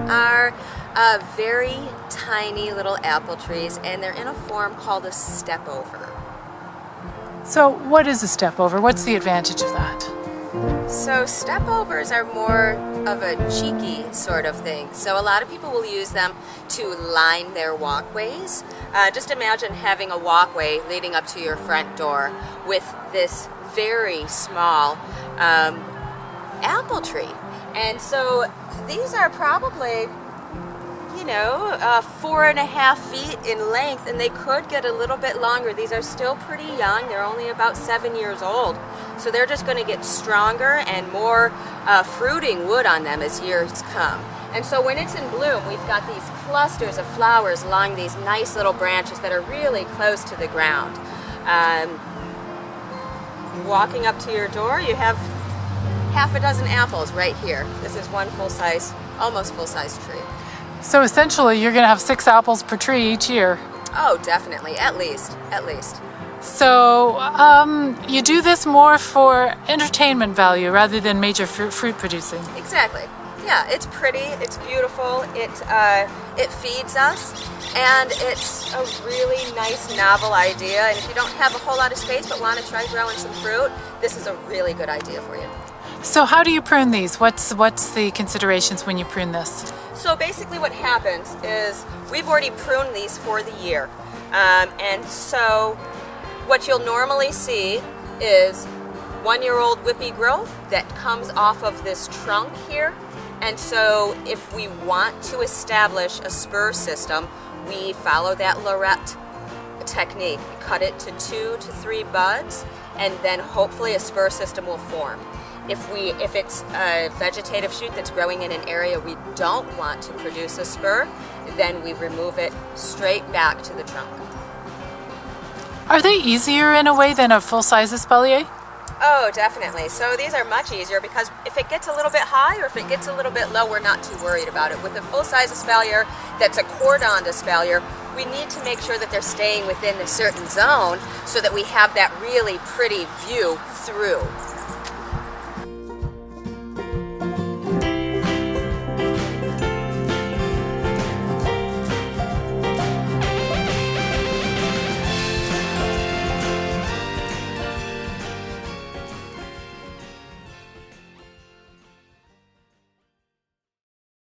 are very tiny little apple trees, and they're in a form called a stepover. So what is a stepover? What's the advantage of that? So stepovers are more of a cheeky sort of thing. So a lot of people will use them to line their walkways. Just imagine having a walkway leading up to your front door with this very small apple tree. And so these are probably, 4.5 feet in length, and they could get a little bit longer. These are still pretty young. They're only about 7 years old. So they're just going to get stronger and more fruiting wood on them as years come. And so when it's in bloom, we've got these clusters of flowers along these nice little branches that are really close to the ground. Walking up to your door, you have half a dozen apples right here. This is one full-size, almost full-size tree. So essentially, you're going to have 6 apples per tree each year. Oh, definitely, at least. So you do this more for entertainment value rather than major fruit producing. Exactly. Yeah, it's pretty, it's beautiful, it feeds us, and it's a really nice, novel idea. And if you don't have a whole lot of space but want to try growing some fruit, this is a really good idea for you. So how do you prune these? What's the considerations when you prune this? So basically what happens is we've already pruned these for the year. And so what you'll normally see is 1-year-old whippy growth that comes off of this trunk here. And so if we want to establish a spur system, we follow that lorette technique. Cut it to 2 to 3 buds, and then hopefully a spur system will form. If it's a vegetative shoot that's growing in an area we don't want to produce a spur, then we remove it straight back to the trunk. Are they easier in a way than a full-size espalier? Oh, definitely. So these are much easier because if it gets a little bit high or if it gets a little bit low, we're not too worried about it. With a full-size espalier that's a cordoned espalier, we need to make sure that they're staying within a certain zone so that we have that really pretty view through.